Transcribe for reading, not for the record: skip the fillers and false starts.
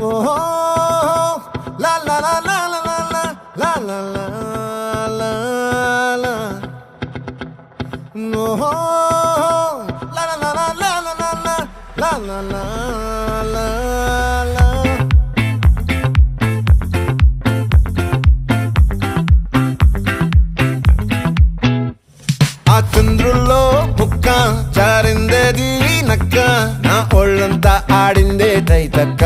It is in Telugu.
ఓహో లా లా లా లా లా లా లా లా లా లా ఓహో లా లా లా లా లా లా లా లా లా లా లా ఆ చంద్రుల్లో ముక్క జారిందేది నక్క నా ఒళ్ళంతా ఆడిందే తైతక్క